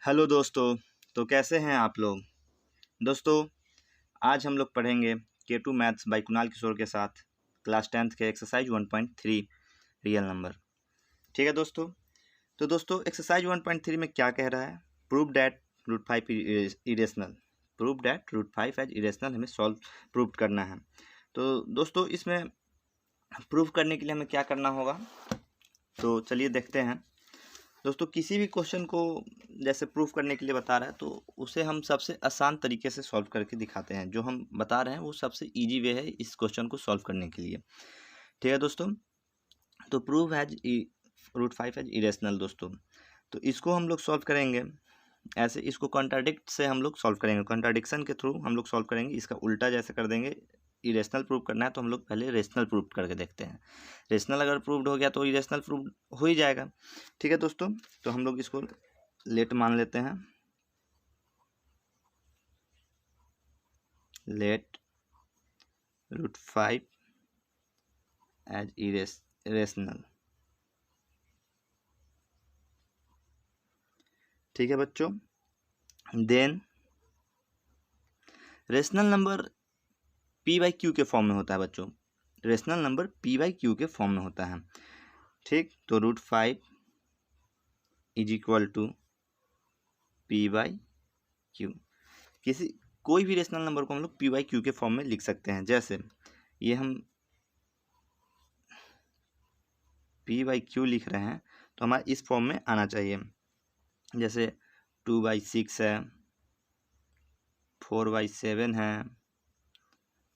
Hello दोस्तों। तो कैसे हैं आप लोग। दोस्तों आज हम लोग पढ़ेंगे K2 मैथ्स बाय कुणाल किशोर के साथ क्लास 10th के एक्सरसाइज 1.3 रियल नंबर। ठीक है दोस्तों। तो दोस्तों एक्सरसाइज 1.3 में क्या कह रहा है, prove that root 5 irrational. Prove that root 5 is irrational हमें सॉल्व प्रूव करना है। तो दोस्तों इसमें प्रूव करने के लिए हमें क्या करना होगा, तो चलिए देखते हैं। दोस्तों किसी भी क्वेश्चन को जैसे प्रूफ करने के लिए बता रहा है तो उसे हम सबसे आसान तरीके से सॉल्व करके दिखाते हैं। जो हम बता रहे हैं वो सबसे इजी वे है इस क्वेश्चन को सॉल्व करने के लिए। ठीक है दोस्तों। तो prove has root 5 is irrational दोस्तों, तो इसको हम लोग सॉल्व करेंगे ऐसे। इसको कॉन्ट्राडिक्ट से हम लोग सॉल्व करेंगे, कॉन्ट्राडिक्शन के थ्रू हम लोग सॉल्व करेंगे। इसका उल्टा जैसे कर देंगे, इरेशनल प्रूव करना है तो हम लोग पहले रेशनल प्रूव करके देखते हैं। रेशनल अगर प्रूव्ड हो गया तो इरेशनल प्रूव हो ही जाएगा। ठीक है दोस्तों। तो हम लोग इसको लेट मान लेते हैं, लेट रूट 5 एज इरेशनल। ठीक है बच्चों। Then rational number P by Q के फॉर्म में होता है बच्चों। Rational number P by Q के फॉर्म में होता है। ठीक, तो root 5 is equal to P by Q. कोई भी रेशनल नंबर को हम लोग पी बाई क्यू के फॉर्म में लिख सकते हैं। जैसे ये हम पी बाई क्यू लिख रहे हैं तो हमारा इस फॉर्म में आना चाहिए। जैसे 2/6 है, 4/7 है,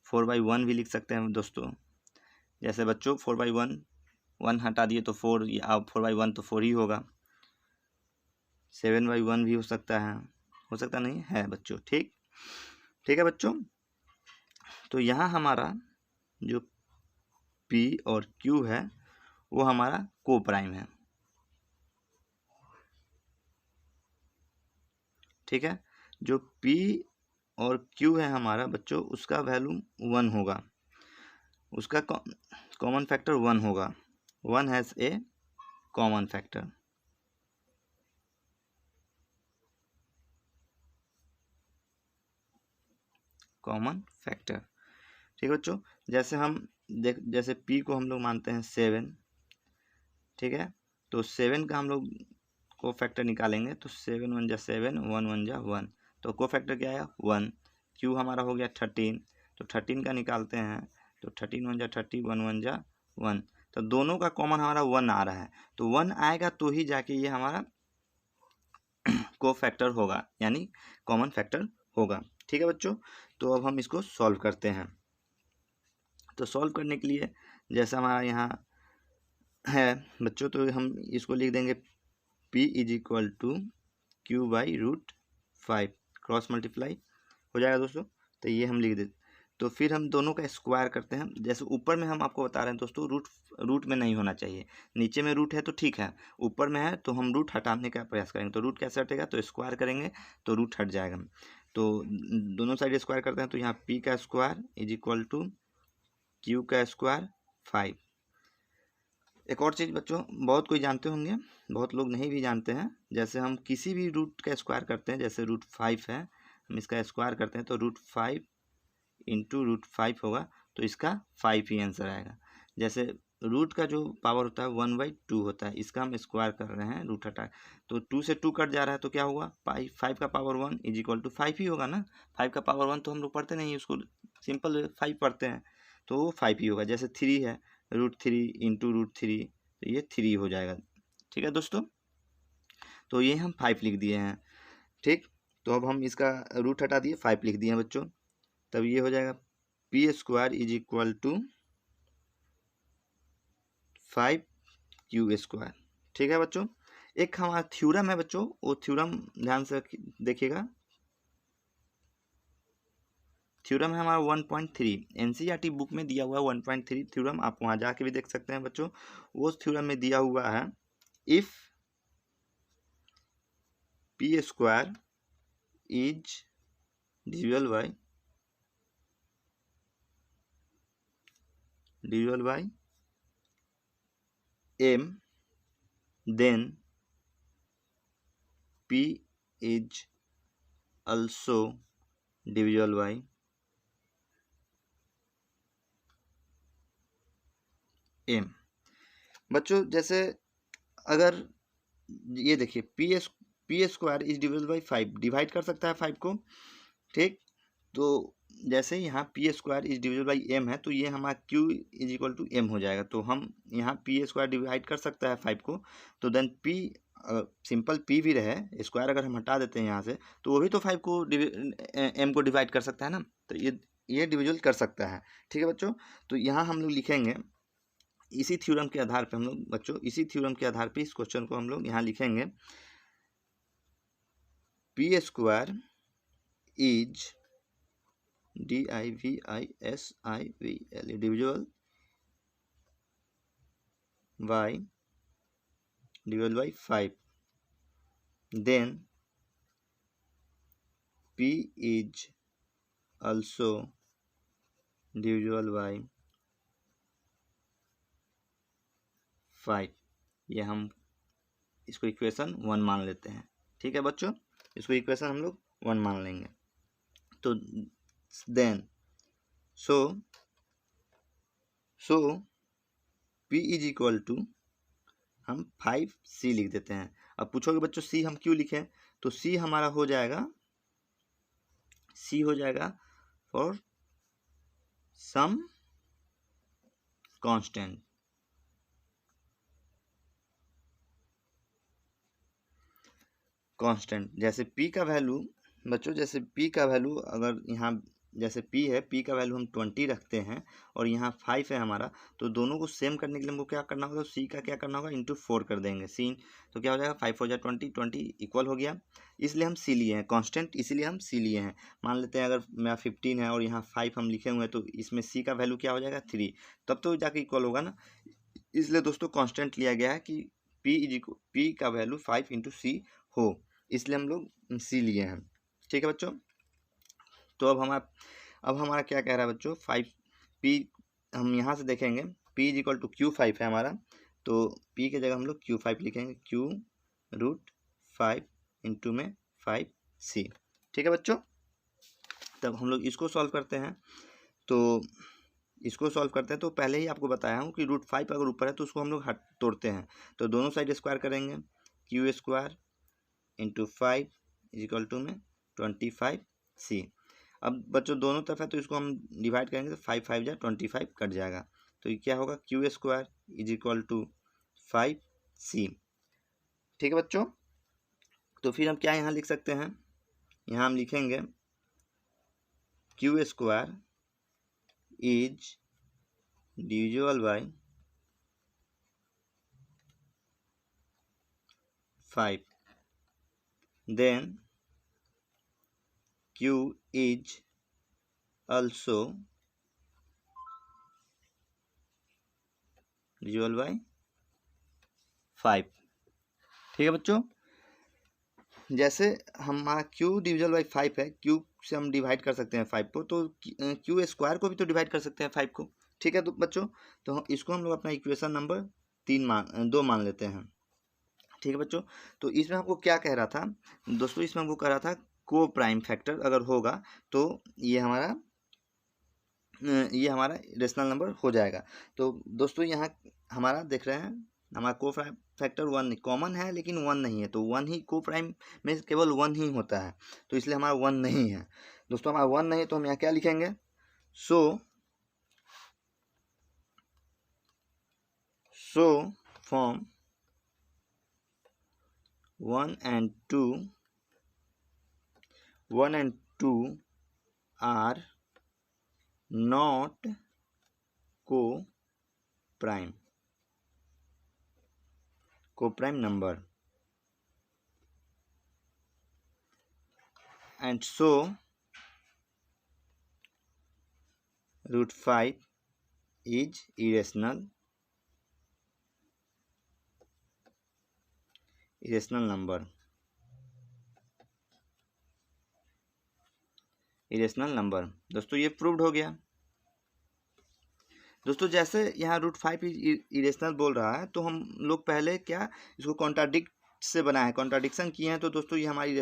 4/1 भी लिख सकते हैं दोस्तों। जैसे बच्चों 4/1 1 हटा दिए तो 4, या 4/1 तो 4 ही होगा। 7/1 भी हो सकता है, हो सकता नहीं है बच्चों। ठीक, ठीक है बच्चों। तो यहाँ हमारा जो P और Q है वो हमारा को प्राइम है। ठीक है, जो P और Q है हमारा बच्चों उसका वैल्यू 1 होगा, उसका कॉमन फैक्टर 1 होगा। 1 has a common factor. Common factor. ठीक है बच्चों। जैसे हम जैसे P को हम लोग मानते हैं 7। ठीक है, तो 7 का हम लोग को फैक्टर निकालेंगे तो 7 1 जा 7, 1 1 जा 1, तो को फैक्टर क्या आया 1। Q हमारा हो गया 13, तो 13 का निकालते हैं तो 13 1 जा 30, 1 1 जा 1, तो दोनों का कॉमन हमारा 1 आ रहा है। तो 1 आएगा तो ही जाके ये हमारा को फैक्टर होगा, यानी कॉमन फैक्टर होगा। ठीक है बच्चों। तो अब हम इसको सॉल्व करते हैं। तो सॉल्व करने के लिए जैसा हमारा यहाँ है बच्चों, तो हम इसको लिख देंगे P is equal to Q by root 5, cross multiply हो जाएगा दोस्तों। तो ये हम लिख देते, तो फिर हम दोनों का स्क्वायर करते हैं। जैसे ऊपर में हम आपको बता रहे हैं दोस्तों, रूट में नहीं होना चाहिए। नीचे में रूट है तो ठीक है, ऊपर में है तो हम रूट हटाने का प्रयास करेंगे। तो रूट कैसे हटेगा, तो स्क्वायर करेंगे तो रूट हट जाएगा। तो दोनों साइड स्क्वायर करते हैं तो यहाँ P का square is equal to Q का स्क्वायर 5। एक और चीज़ बच्चों बहुत कोई जानते होंगे, बहुत लोग नहीं भी जानते हैं। जैसे हम किसी भी रूट का स्क्वायर करते हैं, जैसे रूट 5 है, हम इसका स्क्वायर करते हैं तो रूट 5 इंटू रूट 5 होगा, तो इसका 5 ही आंसर आएगा। जैसे रूट का जो पावर होता है 1/2 होता है, इसका हम स्क्वायर कर रहे हैं रूट हटा, तो 2 से 2 कट जा रहा है तो क्या हुआ, 5 का पावर 1 इज इक्वल टू 5 ही होगा ना। 5 का पावर 1 तो हम लोग पढ़ते नहीं, उसको सिंपल 5 पढ़ते हैं, तो वो 5 ही होगा। जैसे 3 है, रूट 3 इंटू रूट 3, तो ये 3 हो जाएगा। ठीक है दोस्तों। तो ये हम 5 लिख दिए हैं। ठीक, तो अब हम इसका रूट हटा दिए, 5 लिख दिए हैं बच्चों। तब ये हो जाएगा P square is equal to 5Q²। ठीक है बच्चों। एक हमारा थ्योरम है बच्चों, वो थ्योरम ध्यान से देखिएगा। थ्योरम है हमारा 1.3, एनसीईआरटी बुक में दिया हुआ है 1.3 थ्योरम, आप वहाँ जाके भी देख सकते हैं बच्चों। वो थ्योरम में दिया हुआ है, if P square is divisible by m, then P is also divisible by m। बच्चों जैसे अगर ये देखिए P square is divisible by 5, divide कर सकता है 5 को, ठीक। तो जैसे यहाँ P square is divisible by M है, तो ये हमारा Q is equal to M हो जाएगा। तो हम यहाँ पी स्क्वायर डिवाइड कर सकता है 5 को, तो देन पी सिंपल पी भी रहे, स्क्वायर अगर हम हटा देते हैं यहाँ से, तो वो भी तो 5 को एम को डिवाइड कर सकता है ना। तो ये डिविजिबल कर सकता है, ठीक है बच्चों। तो यहाँ हम लोग लिखेंगे इसी थ्योरम के आधार पे, हम लोग बच्चों इसी थ्योरम के आधार पे इस क्वेश्चन को हम लोग यहाँ लिखेंगे, P square is DIVISIVL divisible by 5, then P is also divisible by 5। ये हम इसको इक्वेशन 1 मान लेते हैं, ठीक है बच्चों। इसको इक्वेशन हम लोग 1 मान लेंगे। तो then so P is equal to हम 5C लिख देते हैं। अब पूछोगे बच्चों C हम क्यों लिखें, तो C हमारा हो जाएगा फॉर सम कांस्टेंट। जैसे P का वैल्यू बच्चों, जैसे P का वैल्यू अगर यहाँ जैसे P है, P का वैल्यू हम 20 रखते हैं और यहाँ 5 है हमारा, तो दोनों को सेम करने के लिए हमको क्या करना होगा, C का क्या करना होगा, इंटू 4 कर देंगे। C तो क्या हो जाएगा, 5 4 जा 20, 20 इक्वल हो गया। इसलिए हम C लिए हैं कांस्टेंट, इसीलिए हम C लिए हैं। मान लेते हैं अगर मेरा 15 है और यहाँ 5 हम लिखे हुए हैं, तो इसमें C का वैल्यू क्या हो जाएगा, 3, तब तो जाके इक्वल होगा ना। इसलिए दोस्तों कांस्टेंट लिया गया है कि P का वैल्यू 5 इंटू C हो, इसलिए हम लोग C लिए हैं, ठीक है बच्चों। तो अब हमारा क्या कह रहा है बच्चों, 5P हम यहाँ से देखेंगे P is equal to Q5 है हमारा, तो P के जगह हम लोग Q5 लिखेंगे, Q√5 इंटू में 5C, ठीक है बच्चों। तब हम लोग इसको सॉल्व करते हैं। तो पहले ही आपको बताया हूँ कि √5 अगर ऊपर है तो उसको हम लोग तोड़ते हैं, तो दोनों साइड स्क्वायर करेंगे, Q square into 5 is equal to में 25C। अब बच्चों दोनों तरफ है तो इसको हम डिवाइड करेंगे, तो 5 5 जा 25 कट जाएगा, तो ये क्या होगा, Q square is equal to 5C, ठीक है बच्चों। तो फिर हम क्या यहाँ लिख सकते हैं, यहाँ हम लिखेंगे Q square is divisible by 5, then Q is also divisible by 5, ठीक है बच्चों। जैसे हमारा Q डिविजिबल बाई 5 है, Q से हम डिवाइड कर सकते हैं 5 को, तो Q स्क्वायर को भी तो डिवाइड कर सकते हैं 5 को, ठीक है तो बच्चों। तो इसको हम लोग अपना इक्वेशन नंबर 2 मान लेते हैं, ठीक है बच्चों। तो इसमें हमको क्या कह रहा था दोस्तों, इसमें हमको कह रहा था को प्राइम फैक्टर अगर होगा तो ये हमारा रेशनल नंबर हो जाएगा। तो दोस्तों यहाँ हमारा देख रहे हैं, हमारा को प्राइम फैक्टर 1 कॉमन है लेकिन 1 नहीं है, तो 1 ही को प्राइम में केवल 1 ही होता है, तो इसलिए हमारा 1 नहीं है दोस्तों। हमारा 1 नहीं, तो हम यहाँ क्या लिखेंगे, so from 1 and 2 are not co-prime number, and so √5 is irrational number दोस्तों, ये प्रूव्ड हो गया दोस्तों। जैसे यहाँ √5 इरेशनल बोल रहा है, तो हम लोग पहले क्या इसको कॉन्ट्राडिक्ट से बना है, कॉन्ट्राडिक्शन किए हैं, तो दोस्तों ये हमारी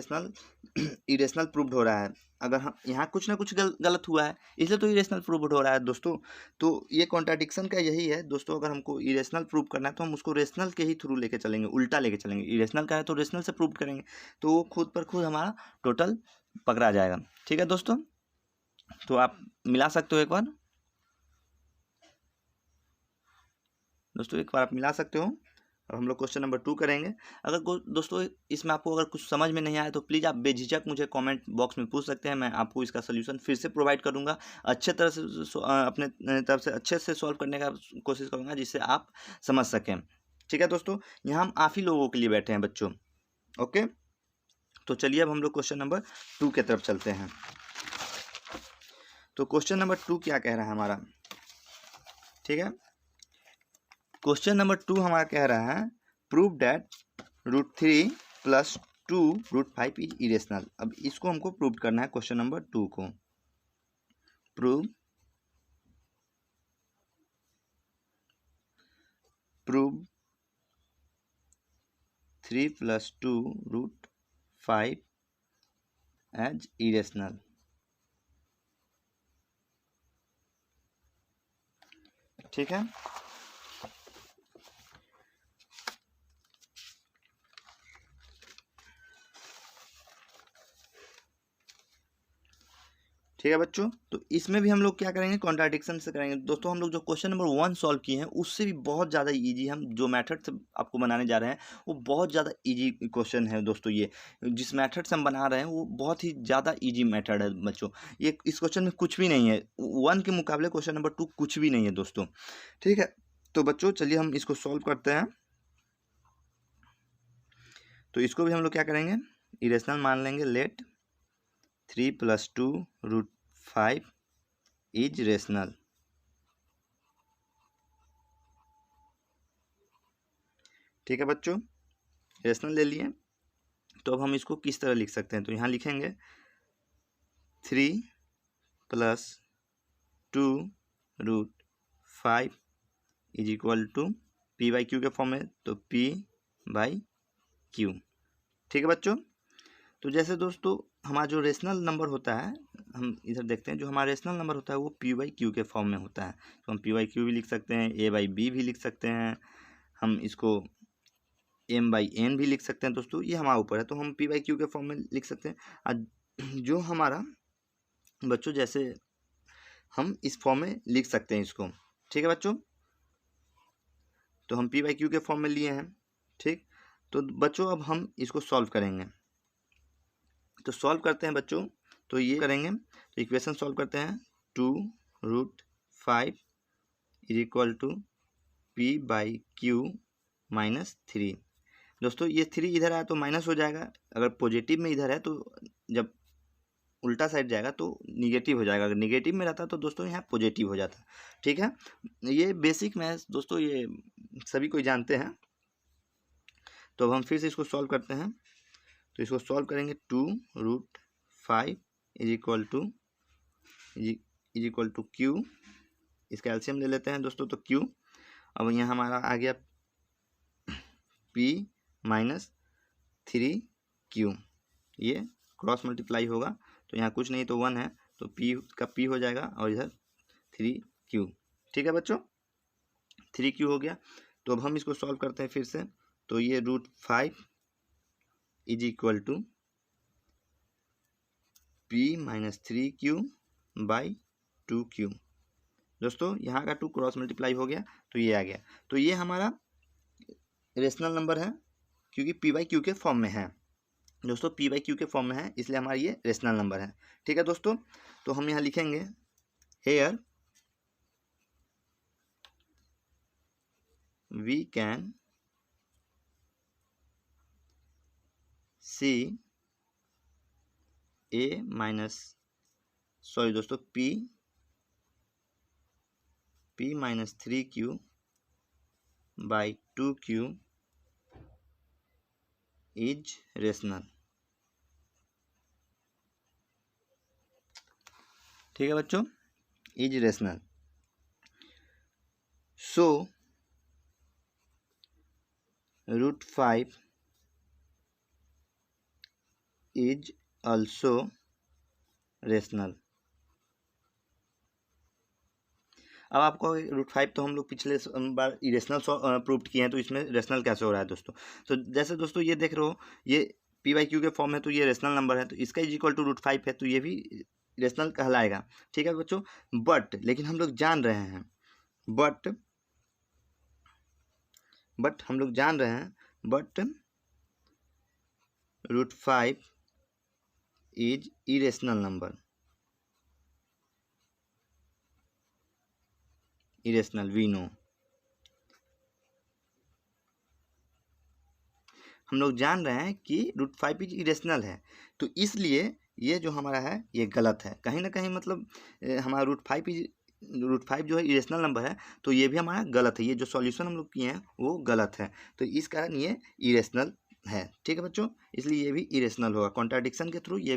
इरेशनल प्रूव्ड हो रहा है। अगर हम यहाँ कुछ ना कुछ गलत हुआ है, इसलिए तो इरेशनल प्रूव्ड हो रहा है दोस्तों। तो ये कॉन्ट्राडिक्शन का यही है दोस्तों, अगर हमको इरेशनल प्रूव करना है तो हम उसको रेशनल के ही थ्रू लेके चलेंगे, उल्टा लेके चलेंगे। इरेशनल का है तो रेशनल से प्रूव करेंगे, तो वो खुद पर खुद हमारा टोटल पकड़ा जाएगा। ठीक है दोस्तों, तो आप मिला सकते हो एक बार दोस्तों, एक बार आप मिला सकते हो। अब हम लोग क्वेश्चन नंबर 2 करेंगे। अगर दोस्तों इसमें आपको अगर कुछ समझ में नहीं आया तो प्लीज़ आप बेझिझक मुझे कमेंट बॉक्स में पूछ सकते हैं, मैं आपको इसका सोल्यूशन फिर से प्रोवाइड करूंगा। अच्छे तरह से अपने तरफ से अच्छे से सॉल्व करने का कोशिश करूंगा, जिससे आप समझ सकें। ठीक है दोस्तों, यहाँ हम आप ही लोगों के लिए बैठे हैं बच्चों। ओके, तो चलिए अब हम लोग क्वेश्चन नंबर 2 की तरफ चलते हैं। तो क्वेश्चन नंबर 2 क्या कह रहा है हमारा, ठीक है। क्वेश्चन नंबर 2 हमारा कह रहा है प्रूव दैट √3 + 2 √5 इज इरेशनल। अब इसको हमको प्रूव करना है, क्वेश्चन नंबर 2 को। Prove 3 + 2 √5 is irrational. ठीक है, ठीक है बच्चों। तो इसमें भी हम लोग क्या करेंगे, कॉन्ट्राडिक्शन से करेंगे दोस्तों। हम लोग जो क्वेश्चन नंबर 1 सॉल्व किए हैं उससे भी बहुत ज़्यादा इजी, हम जो मेथड से आपको बनाने जा रहे हैं वो बहुत ज़्यादा इजी क्वेश्चन है दोस्तों। ये जिस मेथड से हम बना रहे हैं वो बहुत ही ज़्यादा इजी मेथड है बच्चों। ये इस क्वेश्चन में कुछ भी नहीं है, 1 के मुकाबले क्वेश्चन नंबर 2 कुछ भी नहीं है दोस्तों। ठीक है, तो बच्चों चलिए हम इसको सॉल्व करते हैं। तो इसको भी हम लोग क्या करेंगे, इरेशनल मान लेंगे। Let 3 + 2 √5 is rational. ठीक है बच्चों, रेशनल ले लिए। तो अब हम इसको किस तरह लिख सकते हैं, तो यहाँ लिखेंगे 3 + 2 √5 इज इक्वल टू P/Q के फॉर्म में, तो P/Q। ठीक है बच्चों, तो जैसे दोस्तों हमारा जो रेशनल नंबर होता है, हम इधर देखते हैं, जो हमारा रेशनल नंबर होता है वो P/Q के फॉर्म में होता है। तो हम P/Q भी लिख सकते हैं, A/B भी लिख सकते हैं, हम इसको M/N भी लिख सकते हैं दोस्तों, ये हमारे ऊपर है। तो हम P/Q के फॉर्म में लिख सकते हैं। जो हमारा बच्चों जैसे हम इस फॉर्म में लिख सकते हैं इसको। ठीक है बच्चों, तो हम P/Q के फॉर्म में लिए हैं। ठीक, तो बच्चों अब हम इसको सॉल्व करेंगे। तो सॉल्व करते हैं बच्चों, तो ये करेंगे, तो इक्वेशन सॉल्व करते हैं। 2 √5 इज इक्वल टू P/Q -3। दोस्तों ये 3 इधर आया तो माइनस हो जाएगा, अगर पॉजिटिव में इधर है तो जब उल्टा साइड जाएगा तो निगेटिव हो जाएगा, अगर निगेटिव में रहता तो दोस्तों यहाँ पॉजिटिव हो जाता। ठीक है, ये बेसिक मैथ्स दोस्तों, ये सभी कोई जानते हैं। तो अब हम फिर से इसको सॉल्व करते हैं। तो इसको सॉल्व करेंगे, 2 √5 इज इक्वल टू Q। इसका एलसीएम ले लेते हैं दोस्तों, तो Q। अब यहाँ हमारा आ गया P -3Q, ये क्रॉस मल्टीप्लाई होगा, तो यहाँ कुछ नहीं तो 1 है, तो P का P हो जाएगा और इधर 3Q। ठीक है बच्चों, 3Q हो गया। तो अब हम इसको सॉल्व करते हैं फिर से। तो ये √5 is equal to P -3Q/2Q। दोस्तों यहाँ का 2 क्रॉस मल्टीप्लाई हो गया, तो ये आ गया। तो ये हमारा रेशनल नंबर है, क्योंकि P/Q के फॉर्म में है दोस्तों, P/Q के फॉर्म में है, इसलिए हमारा ये रेशनल नंबर है। ठीक है दोस्तों, तो हम यहाँ लिखेंगे हेयर वी कैन सी दोस्तों P -3Q/2Q इज रेशनल। ठीक है बच्चों, is rational. So √5 is also rational. अब आपको √5 तो हम लोग पिछले बार इरेशनल प्रूव किए हैं, तो इसमें रेशनल कैसे हो रहा है दोस्तों। तो जैसे दोस्तों ये देख रहे हो, ये p/q के फॉर्म है, तो ये रेशनल नंबर है, तो इसका इज इक्वल टू √5 है, तो ये भी रेशनल कहलाएगा। ठीक है बच्चों, बट लेकिन हम लोग जान रहे हैं बट हम लोग जान रहे हैं but √5 is irrational number, irrational we know. हम लोग जान रहे हैं कि √5 इज इरेशनल है, तो इसलिए ये जो हमारा है ये गलत है कहीं ना कहीं, मतलब हमारा √5 जो है इरेशनल नंबर है, तो ये भी हमारा गलत है। ये जो सॉल्यूशन हम लोग किए हैं वो गलत है, तो इस कारण ये इरेशनल है। ठीक है बच्चों, इसलिए ये भी इरेशनल होगा। कॉन्ट्राडिक्शन के थ्रू ये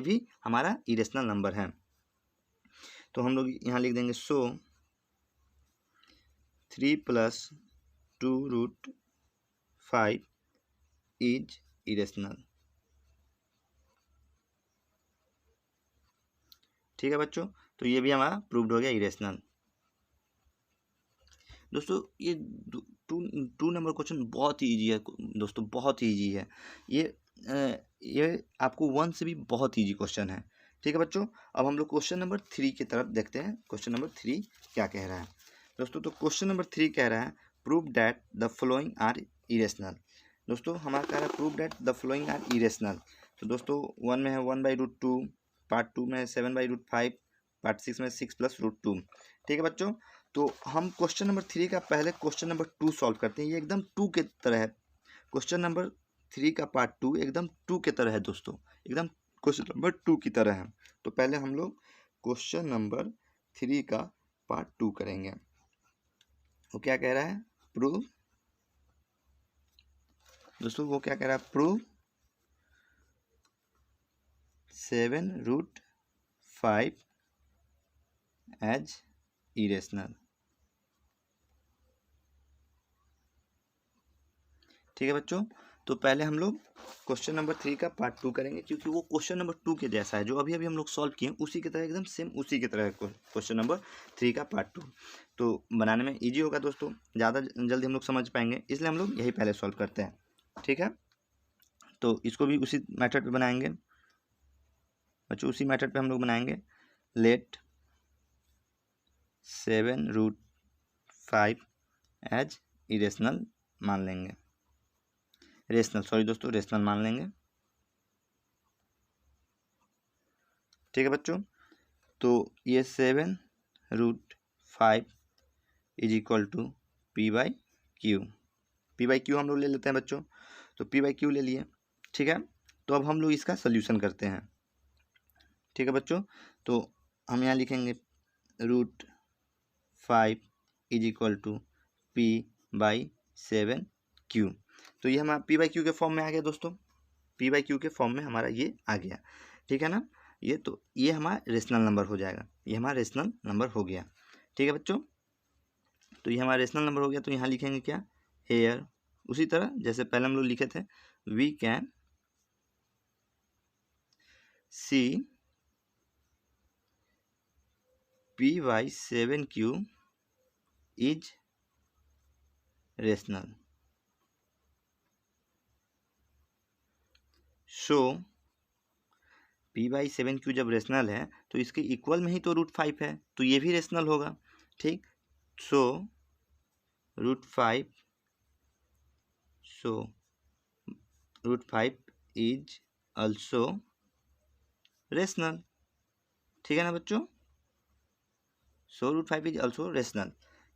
भी हमारा इरेशनल नंबर है। तो हम लोग यहाँ लिख देंगे सो 3 + 2√5 इज इरेशनल। ठीक है बच्चों, तो ये भी हमारा प्रूव्ड हो गया इरेशनल। दोस्तों ये टू नंबर क्वेश्चन बहुत ही ईजी है दोस्तों, बहुत ही ईजी है ये आपको 1 से भी बहुत ईजी क्वेश्चन है। ठीक है बच्चों, अब हम लोग क्वेश्चन नंबर 3 की तरफ देखते हैं। क्वेश्चन नंबर 3 क्या कह रहा है दोस्तों। तो क्वेश्चन नंबर 3 कह रहा है prove that the following are irrational. दोस्तों हमारा कह रहा है prove that the following are irrational. तो दोस्तों 1 में है 1/√2, पार्ट 2 में 7/√5, पार्ट 6 में 6 + √2। ठीक है बच्चों, तो हम क्वेश्चन नंबर 3 का पहले क्वेश्चन नंबर 2 सॉल्व करते हैं। ये एकदम 2 के तरह है। क्वेश्चन नंबर 3 का पार्ट 2 एकदम 2 के तरह है दोस्तों, एकदम क्वेश्चन नंबर 2 की तरह है। तो पहले हम लोग क्वेश्चन नंबर 3 का पार्ट 2 करेंगे। वो क्या कह रहा है, प्रूव दोस्तों, वो क्या कह रहा है, प्रूव 7√5 एज इरेशनल। ठीक है बच्चों, तो पहले हम लोग क्वेश्चन नंबर 3 का पार्ट 2 करेंगे, क्योंकि वो क्वेश्चन नंबर 2 के जैसा है। जो अभी हम लोग सॉल्व किए उसी की तरह, एकदम सेम उसी की तरह है क्वेश्चन नंबर 3 का पार्ट 2। तो बनाने में इजी होगा दोस्तों, ज़्यादा जल्दी हम लोग समझ पाएंगे, इसलिए हम लोग यही पहले सॉल्व करते हैं। ठीक है, तो इसको भी उसी मेथड पे बनाएंगे बच्चों, उसी मेथड पे हम लोग बनाएंगे। लेट 7√5 एज इरेशनल मान लेंगे, रेशनल, सॉरी दोस्तों, रेशनल मान लेंगे। ठीक है बच्चों, तो ये 7√5 is equal to p/q। p/q हम लोग ले लेते हैं बच्चों, तो p/q ले लिए। ठीक है, तो अब हम लोग इसका सोल्यूशन करते हैं। ठीक है बच्चों, तो हम यहाँ लिखेंगे √5 इज इक्वल टू p/7q। तो ये हमारा p/q के फॉर्म में आ गया दोस्तों, p/q के फॉर्म में हमारा ये आ गया। ठीक है ना, ये हमारा रेशनल नंबर हो जाएगा, ये हमारा रेशनल नंबर हो गया। ठीक है बच्चों, तो ये हमारा रेशनल नंबर हो गया। तो यहाँ लिखेंगे क्या, हेयर, उसी तरह जैसे पहले हम लोग लिखे थे, we can see p/7q is rational. So p/7q जब रेशनल है तो इसके इक्वल में ही तो √5 है, तो ये भी रेशनल होगा। ठीक, सो √5 इज ऑल्सो रेशनल। ठीक है ना बच्चों, सो √5 इज ऑल्सो रेशनल।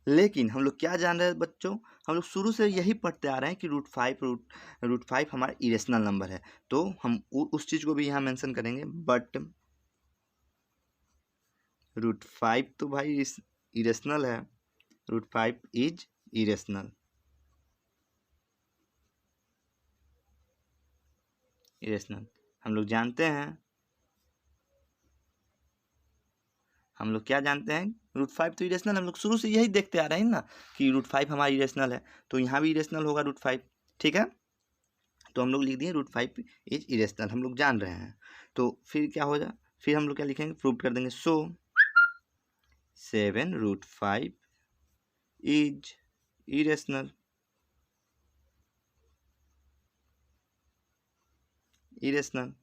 लेकिन हम लोग क्या जान रहे हैं बच्चों, हम लोग शुरू से यही पढ़ते आ रहे हैं कि √5 हमारा इरेशनल नंबर है, तो हम उस चीज़ को भी यहाँ मेंशन करेंगे। बट √5 तो भाई इरेशनल है, √5 इज इरेशनल, इरेशनल हम लोग जानते हैं। हम लोग क्या जानते हैं, √5 तो इरेशनल, हम लोग शुरू से यही देखते आ रहे हैं ना कि √5 हमारा इरेशनल है, तो यहाँ भी इरेशनल होगा √5। ठीक है, तो हम लोग लिख दिए √5 इज इरेशनल, हम लोग जान रहे हैं। तो फिर क्या हो जाए, फिर हम लोग क्या लिखेंगे, प्रूव कर देंगे। सो 7√5 इज इरेशनल। इरेशनल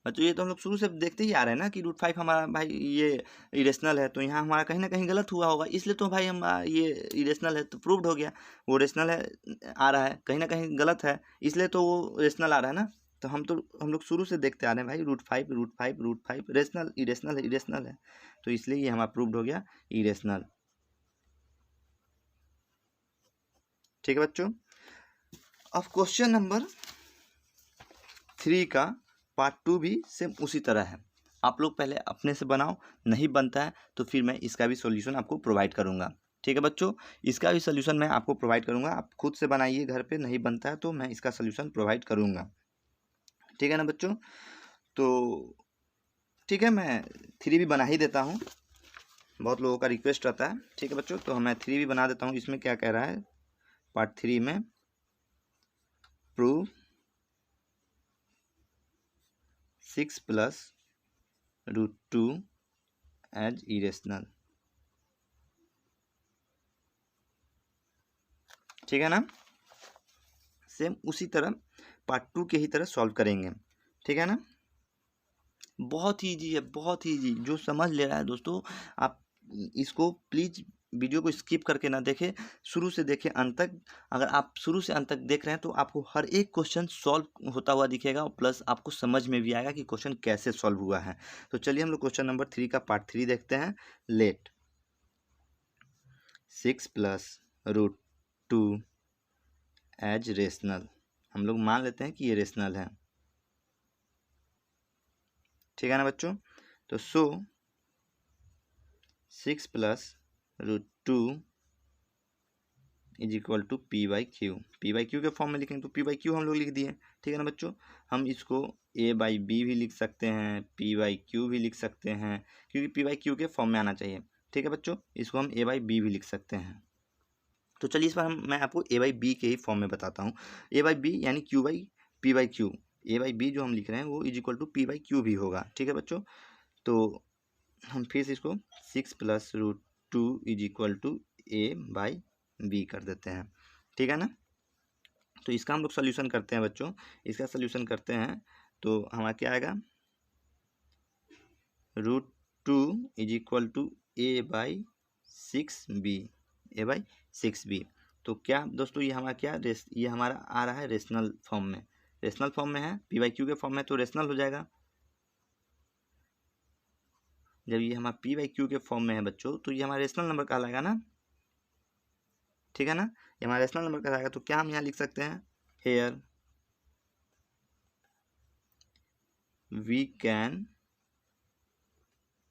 बच्चों ये तो हम लोग शुरू से देखते ही आ रहे हैं ना कि √5 हमारा भाई ये इरेशनल है, तो यहाँ हमारा कहीं ना कहीं गलत हुआ होगा, इसलिए तो भाई हम ये इरेशनल है तो प्रूव्ड हो गया। वो रेशनल है आ रहा है, कहीं ना कहीं गलत है, इसलिए तो वो रेशनल आ रहा है ना। तो हम लोग शुरू से देखते आ रहे हैं भाई √5 रेशनल इरेशनल है, इरेशनल है, तो इसलिए ये हमारा प्रूव्ड हो गया इरेशनल। ठीक है बच्चों। अब क्वेश्चन नंबर 3 का पार्ट 2 भी सेम उसी तरह है। आप लोग पहले अपने से बनाओ, नहीं बनता है तो फिर मैं इसका भी सॉल्यूशन आपको प्रोवाइड करूंगा। ठीक है बच्चों, इसका भी सॉल्यूशन मैं आपको प्रोवाइड करूंगा, आप खुद से बनाइए घर पे, नहीं बनता है तो मैं इसका सॉल्यूशन प्रोवाइड करूंगा। ठीक है ना बच्चों। तो ठीक है, मैं 3 भी बना ही देता हूँ, बहुत लोगों का रिक्वेस्ट रहता है। ठीक है बच्चों, तो मैं 3 भी बना देता हूँ। इसमें क्या कह रहा है, पार्ट 3 में प्रूव 6 + √2 एज इरेशनल। ठीक है ना, सेम उसी तरह पार्ट 2 के ही तरह सॉल्व करेंगे। ठीक है ना, बहुत ही ईजी है, बहुत ही ईजी। जो समझ ले रहा है दोस्तों, आप इसको प्लीज वीडियो को स्किप करके ना देखें, शुरू से देखें अंत तक। अगर आप शुरू से अंत तक देख रहे हैं तो आपको हर एक क्वेश्चन सॉल्व होता हुआ दिखेगा, और प्लस आपको समझ में भी आएगा कि क्वेश्चन कैसे सॉल्व हुआ है। तो चलिए हम लोग क्वेश्चन नंबर 3 का पार्ट 3 देखते हैं। Let 6 + √2 is rational. हम लोग मान लेते हैं कि ये रेशनल है। ठीक है ना बच्चों। तो सो 6 + √2 is equal to P/Q। P/Q के फॉर्म में लिखेंगे तो P/Q हम लोग लिख दिए। ठीक है ना बच्चों, हम इसको A/B भी लिख सकते हैं, P/Q भी लिख सकते हैं, क्योंकि P/Q के फॉर्म में आना चाहिए। ठीक है बच्चों, इसको हम A/B भी लिख सकते हैं। तो चलिए इस बार मैं आपको A/B के ही फॉर्म में बताता हूँ। A/B यानी Q/P/Q। A/B जो हम लिख रहे हैं वो इज इक्वल टू P/Q भी होगा। ठीक है बच्चों, तो हम फिर से इसको 6 + √2 इज इक्वल टू A/B कर देते हैं। ठीक है ना, तो इसका हम लोग सोल्यूशन करते हैं बच्चों। इसका सोल्यूशन करते हैं तो हमारा क्या आएगा, √2 is equal to A/6B। A/6B तो क्या दोस्तों, ये हमारा क्या ये हमारा आ रहा है रेशनल फॉर्म में। रेशनल फॉर्म में है, P/Q के फॉर्म में तो रेशनल हो जाएगा। जब ये हमारा P/Q के फॉर्म में है बच्चों, तो ये हमारा रेशनल नंबर कहलाएगा ना। ठीक है ना, ये हमारा रेशनल नंबर कहलाएगा। तो क्या हम यहाँ लिख सकते हैं, here we can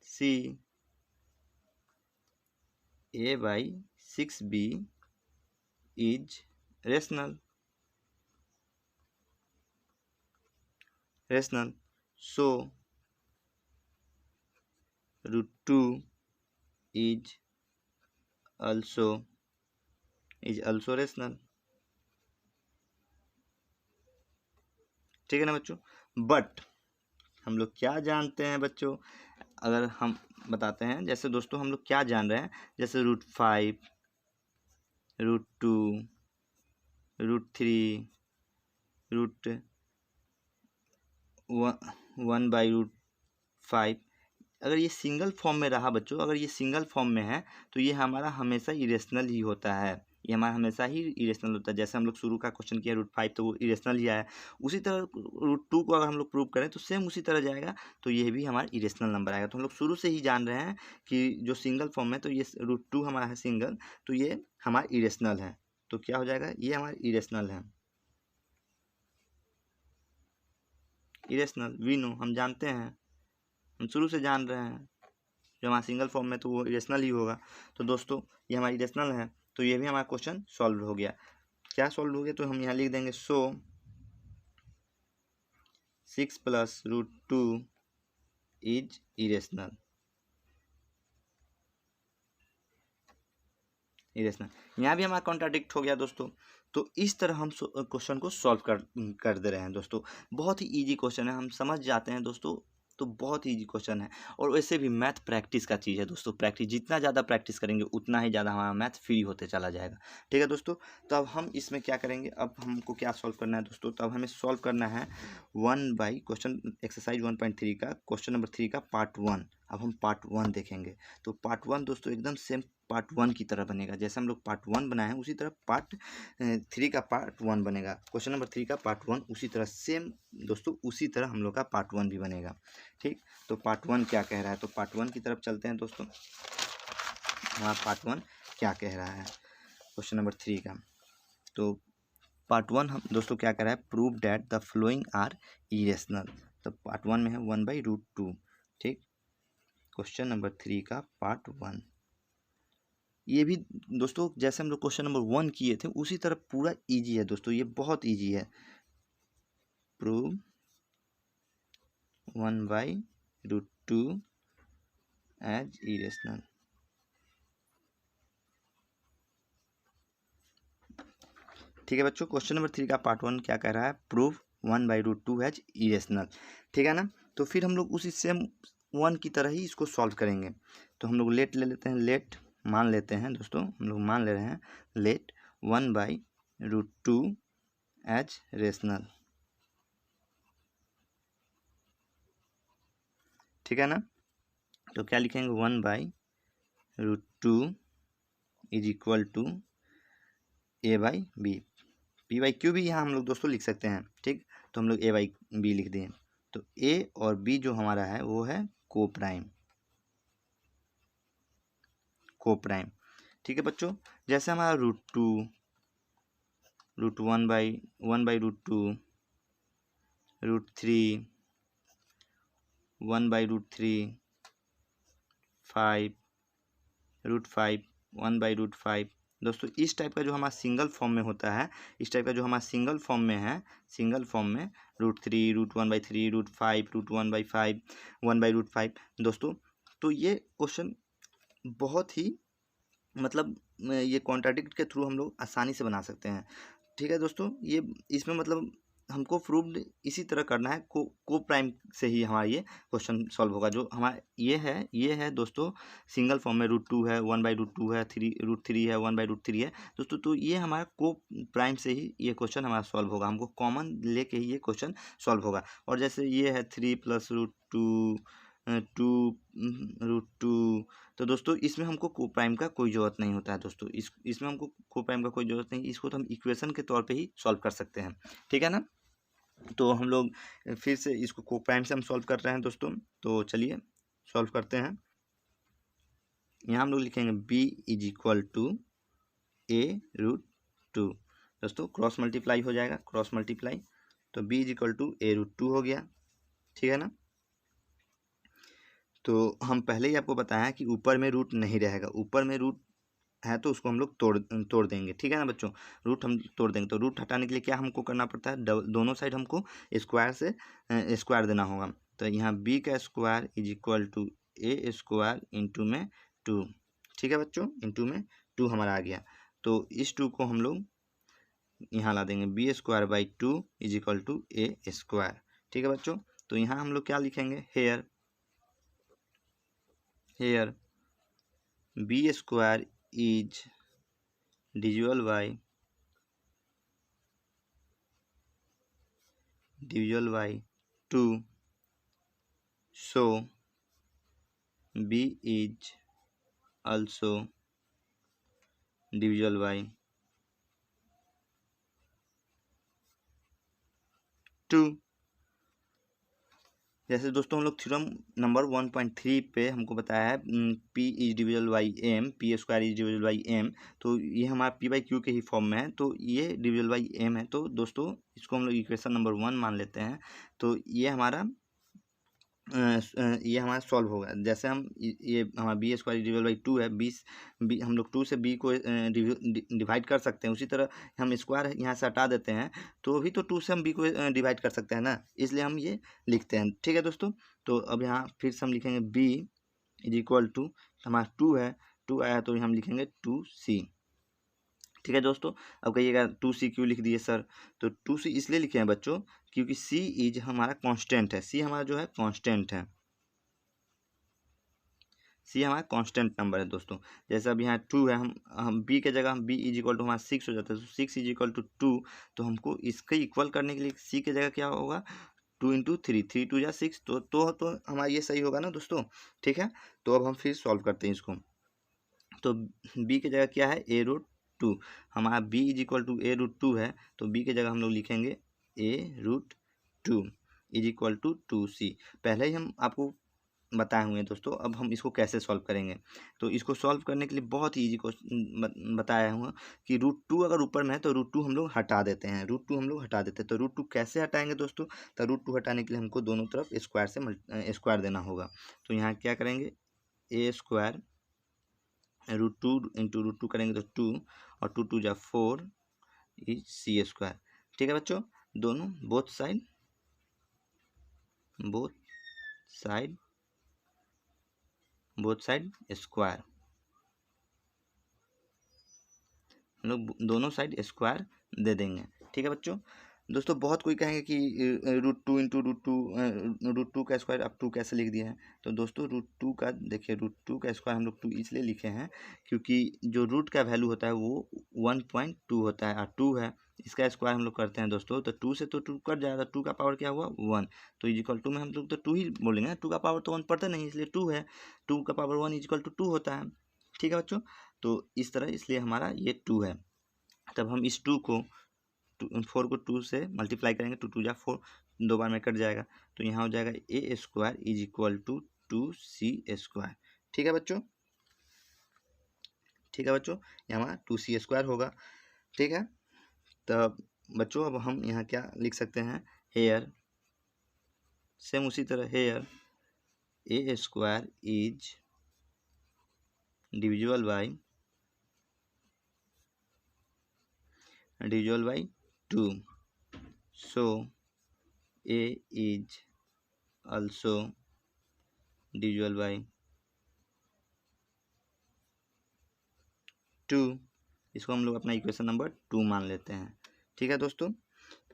see A/6B is rational. So √2 is also rational. ठीक है ना बच्चों, बट हम लोग क्या जानते हैं बच्चों, अगर हम बताते हैं, जैसे दोस्तों हम लोग क्या जान रहे हैं, जैसे √5 √2 √3 √1/5। अगर ये सिंगल फॉर्म में रहा बच्चों, अगर ये सिंगल फॉर्म में है तो ये हमारा हमेशा इरेशनल ही होता है। ये हमारा हमेशा ही इरेशनल होता है। जैसे हम लोग शुरू का क्वेश्चन किया √5 तो वो इरेशनल ही आया, उसी तरह √2 को अगर हम लोग प्रूव करें तो सेम उसी तरह जाएगा, तो ये भी हमारा इरेशनल नंबर आएगा। तो हम लोग शुरू से ही जान रहे हैं कि जो सिंगल फॉर्म है तो ये √2 हमारा है सिंगल, तो ये हमारा इरेशनल है। तो क्या हो जाएगा, ये हमारा इरेशनल है। इरेशनल वी नो, हम जानते हैं, हम शुरू से जान रहे हैं, जो हमारा सिंगल फॉर्म में तो वो इरेशनल ही होगा। तो दोस्तों ये हमारा इरेशनल है, तो ये भी हमारा क्वेश्चन सॉल्व हो गया। क्या सॉल्व हो गया, तो हम यहाँ लिख देंगे सो 6 + √2 इज इरेशनल। यहाँ भी हमारा कॉन्ट्राडिक्ट हो गया दोस्तों। तो इस तरह हम क्वेश्चन को सॉल्व कर दे रहे हैं दोस्तों। बहुत ही ईजी क्वेश्चन है, हम समझ जाते हैं दोस्तों, तो बहुत ही ईजी क्वेश्चन है। और वैसे भी मैथ प्रैक्टिस का चीज़ है दोस्तों, प्रैक्टिस जितना ज़्यादा प्रैक्टिस करेंगे उतना ही ज़्यादा हमारा मैथ फ्री होते चला जाएगा। ठीक है दोस्तों, तो अब हम इसमें क्या करेंगे, अब हमको क्या सॉल्व करना है दोस्तों, तो अब हमें सॉल्व करना है 1 बाई क्वेश्चन एक्सरसाइज 1.3 का क्वेश्चन नंबर 3 का पार्ट 1। अब हम पार्ट 1 देखेंगे। तो पार्ट 1 दोस्तों एकदम सेम पार्ट 1 की तरह बनेगा, जैसे हम लोग पार्ट 1 बनाए हैं उसी तरह पार्ट 3 का पार्ट 1 बनेगा। क्वेश्चन नंबर 3 का पार्ट 1 उसी तरह सेम दोस्तों, उसी तरह हम लोग का पार्ट 1 भी बनेगा। ठीक, तो पार्ट 1 क्या कह रहा है, तो पार्ट 1 की तरफ चलते हैं दोस्तों। हमारा पार्ट 1 क्या कह रहा है क्वेश्चन नंबर 3 का। तो पार्ट 1 हम दोस्तों क्या कह रहा है, prove that the following are irrational. तो पार्ट 1 में है 1/√2। ठीक, क्वेश्चन नंबर 3 का पार्ट 1, ये भी दोस्तों जैसे हम लोग क्वेश्चन नंबर 1 किए थे उसी तरह पूरा इजी है दोस्तों, ये बहुत इजी है। Prove 1/√2 is irrational. ठीक है बच्चों, क्वेश्चन नंबर 3 का पार्ट 1 क्या कह रहा है, प्रूव 1/√2 एज इरेशनल। ठीक है ना, तो फिर हम लोग उसी सेम 1 की तरह ही इसको सॉल्व करेंगे। तो हम लोग लेट ले लेते हैं, लेट मान लेते हैं दोस्तों, हम लोग मान ले रहे हैं लेट 1/√2 एज रेशनल। ठीक है ना, तो क्या लिखेंगे, 1/√2 is equal to a/b। p/q भी यहाँ हम लोग दोस्तों लिख सकते हैं। ठीक, तो हम लोग a/b लिख दिए। तो a और b जो हमारा है वो है को प्राइम। ठीक है बच्चों, जैसे हमारा √2 √1/√2 √3 1/√3 5 √5 1/√5 दोस्तों, इस टाइप का जो हमारा सिंगल फॉर्म में होता है, इस टाइप का जो हमारा सिंगल फॉर्म में है, सिंगल फॉर्म में √3 √1/3 √5 √1/5 1/√5 दोस्तों, तो ये क्वेश्चन बहुत ही मतलब ये कॉन्ट्राडिक्ट के थ्रू हम लोग आसानी से बना सकते हैं। ठीक है दोस्तों, ये इसमें मतलब हमको प्रूव्ड इसी तरह करना है, को प्राइम से ही हमारा ये क्वेश्चन सॉल्व होगा। जो हमारा ये है दोस्तों सिंगल फॉर्म में √2 है 1/√2 है √3 है 1/√3 है दोस्तों, तो ये हमारा को प्राइम से ही ये क्वेश्चन हमारा सॉल्व होगा, हमको कॉमन लेके ही ये क्वेश्चन सॉल्व होगा। और जैसे ये है 3 + √2 2 √2, तो दोस्तों इसमें हमको को प्राइम का कोई ज़रूरत नहीं होता है दोस्तों, इसमें हमको को प्राइम का कोई ज़रूरत नहीं, इसको तो हम इक्वेशन के तौर पे ही सॉल्व कर सकते हैं। ठीक है ना, तो हम लोग फिर से इसको को प्राइम से हम सॉल्व कर रहे हैं दोस्तों, तो चलिए सॉल्व करते हैं। यहाँ हम लोग लिखेंगे b is equal to a√2 दोस्तों, क्रॉस मल्टीप्लाई हो जाएगा, क्रॉस मल्टीप्लाई, तो b is equal to a√2 हो गया। ठीक है ना, तो हम पहले ही आपको बताया कि ऊपर में रूट नहीं रहेगा, ऊपर में रूट है तो उसको हम लोग तोड़ देंगे। ठीक है ना बच्चों, रूट हम तोड़ देंगे, तो रूट हटाने के लिए क्या हमको करना पड़ता है, दोनों साइड हमको स्क्वायर से स्क्वायर देना होगा। तो यहाँ b का square is equal to a² into में 2। ठीक है बच्चों, इंटू में 2 हमारा आ गया, तो इस 2 को हम लोग यहाँ ला देंगे, b²/2 is equal to a²। ठीक है बच्चों, तो यहाँ हम लोग क्या लिखेंगे, here b² is divisible by 2, so b is also divisible by 2। जैसे दोस्तों हम लोग थ्योरम नंबर 1.3 पे हमको बताया है p is divisible by m, p² is divisible by m, तो ये हमारा p/q के ही फॉर्म में है, तो ये डिविजल बाई m है, तो दोस्तों इसको हम लोग इक्वेशन नंबर 1 मान लेते हैं। तो ये हमारा सॉल्व होगा। जैसे हम ये हमारा b² डिविजल बाई 2 है, 20 हम लोग 2 से b को डिवाइड कर सकते हैं, उसी तरह हम स्क्वायर यहाँ से हटा देते हैं, तो भी तो 2 से हम b को डिवाइड कर सकते हैं ना, इसलिए हम ये लिखते हैं। ठीक है दोस्तों, तो अब यहाँ फिर से हम लिखेंगे b इज इक्वल टू, हमारा 2 है, 2 आया तो हम लिखेंगे 2c। ठीक है दोस्तों। अब कहिएगा 2c क्यों लिख दिए सर? तो 2c इसलिए लिखे हैं बच्चों क्योंकि c इज हमारा कांस्टेंट है, c हमारा जो है कांस्टेंट है, c हमारा कांस्टेंट नंबर है दोस्तों। जैसे अब यहाँ 2 है, हम b के जगह हम b इज इक्वल टू हमारा 6 हो जाता है, तो 6 इज इक्वल टू 2। तो हमको इसके इक्वल करने के लिए c के जगह क्या होगा, 2 इंटू 3, 3 2 या 6, तो हमारा ये सही होगा ना दोस्तों। ठीक है, तो अब हम फिर सॉल्व करते हैं इसको। तो b की जगह क्या है, a√2, हमारा b is equal to a√2 है, तो b की जगह हम लोग लिखेंगे a√2 is equal to 2c। पहले ही हम आपको बताए हुए हैं दोस्तों, अब हम इसको कैसे सॉल्व करेंगे। तो इसको सॉल्व करने के लिए बहुत ही ईजी क्वेश्चन बताया हुआ कि √2 अगर ऊपर में है तो √2 हम लोग हटा देते हैं, √2 हम लोग हटा देते हैं। तो √2 कैसे हटाएंगे दोस्तों, तो √2 हटाने के लिए हमको दोनों तरफ स्क्वायर से स्क्वायर देना होगा। तो यहाँ क्या करेंगे, a² √2 इंटू √2 करेंगे तो 2, और 2 2 जा 4 इज c²। ठीक है बच्चों, दोनों बोथ साइड स्क्वायर, हम लोग दोनों साइड स्क्वायर दे देंगे। ठीक है बच्चों। दोस्तों बहुत कोई कहेंगे कि √2 इंटू √2 का स्क्वायर अब 2 कैसे लिख दिया है। तो दोस्तों √2 का देखिए, √2 का स्क्वायर हम लोग 2 इसलिए लिखे हैं क्योंकि जो रूट का वैल्यू होता है वो 1.2 होता है, और 2 है, इसका स्क्वायर हम लोग करते हैं दोस्तों, तो 2 से तो 2 कट जाएगा, 2 का पावर क्या हुआ 1, तो इज इक्वल टू में हम लोग तो 2 ही बोलेंगे ना, 2 का पावर तो 1 पढ़ते नहीं, इसलिए 2 है, 2 का पावर 1 इज इक्वल टू 2 होता है। ठीक है बच्चों, तो इस तरह इसलिए हमारा ये 2 है। तब हम इस 2 को 4 को 2 से मल्टीप्लाई करेंगे, 2 2 जा 4, 2 बार में कट जाएगा, तो यहाँ हो जाएगा a² is equal to 2c²। ठीक है बच्चों, ये हमारा 2c² होगा। ठीक है, तब बच्चों अब हम यहाँ क्या लिख सकते हैं, हेयर, सेम उसी तरह here a² is divisible by 2, so a is also divisible by 2। इसको हम लोग अपना इक्वेशन नंबर 2 मान लेते हैं। ठीक है दोस्तों,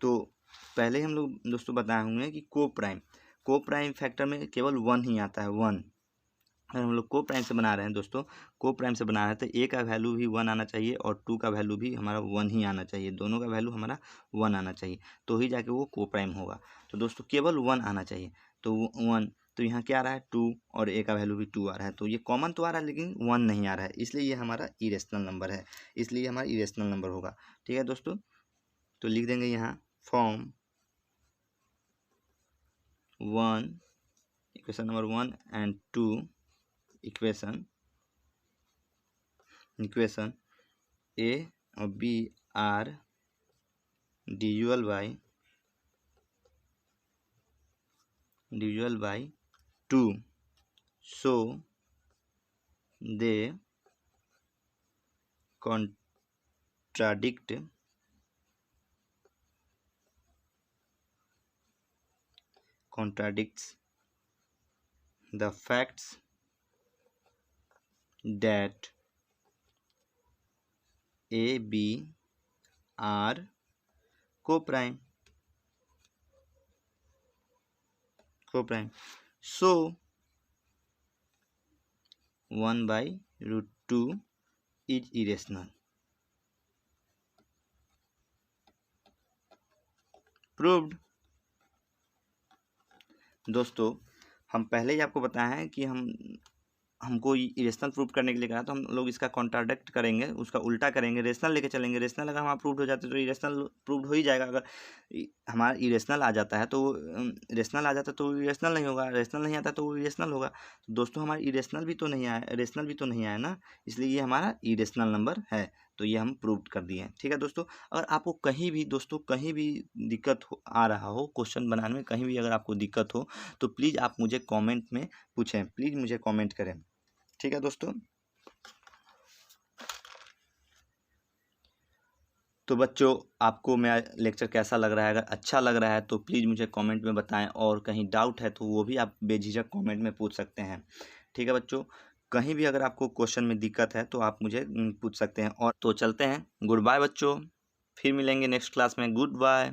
तो पहले हम लोग दोस्तों बताए होंगे कि को प्राइम फैक्टर में केवल 1 ही आता है, 1। अगर हम लोग को प्राइम से बना रहे हैं दोस्तों, को प्राइम से बना रहे हैं तो a का वैल्यू भी 1 आना चाहिए और 2 का वैल्यू भी हमारा 1 ही आना चाहिए, दोनों का वैल्यू हमारा 1 आना चाहिए, तो ही जाके वो को प्राइम होगा। तो दोस्तों केवल 1 आना चाहिए, तो 1, तो यहाँ क्या आ रहा है 2, और a का वैल्यू भी 2 आ रहा है, तो ये कॉमन तो आ रहा है लेकिन 1 नहीं आ रहा है, इसलिए ये हमारा इरेशनल नंबर है, इसलिए हमारा इरेशनल नंबर होगा। ठीक है दोस्तों, तो लिख देंगे यहाँ form 1, equation number 1 and 2 equation a और b are divisible by 2, so they contradicts the facts that a b are co-prime, so 1/√2 is irrational। Proved. दोस्तों हम पहले ही आपको बताया है कि हमको इरेशनल प्रूव करने के लिए कहा, तो हम लोग इसका कॉन्ट्राडिक्ट करेंगे, उसका उल्टा करेंगे, रेशनल लेके चलेंगे। रेशनल अगर हमारा प्रूव हो जाते तो इरेशनल प्रूव हो ही जाएगा। अगर हमारा इरेशनल आ जाता है तो रेशनल आ जाता है तो इरेशनल नहीं होगा, रेशनल नहीं आता तो वो इरेशनल होगा। तो दोस्तों हमारा इरेशनल भी तो नहीं आया, रेशनल भी तो नहीं आया ना, इसलिए ये हमारा इरेशनल नंबर है, तो ये हम प्रूव कर दिए हैं। ठीक है दोस्तों, अगर आपको कहीं भी दोस्तों कहीं भी दिक्कत आ रहा हो क्वेश्चन बनाने में, कहीं भी अगर आपको दिक्कत हो तो प्लीज़ आप मुझे कमेंट में पूछें, प्लीज़ मुझे कमेंट करें। ठीक है दोस्तों, तो बच्चों आपको मेरा लेक्चर कैसा लग रहा है, अगर अच्छा लग रहा है तो प्लीज़ मुझे कमेंट में बताएं, और कहीं डाउट है तो वो भी आप बेझिझक कमेंट में पूछ सकते हैं। ठीक है बच्चों, कहीं भी अगर आपको क्वेश्चन में दिक्कत है तो आप मुझे पूछ सकते हैं। और तो चलते हैं, गुड बाय बच्चों, फिर मिलेंगे नेक्स्ट क्लास में, गुड बाय।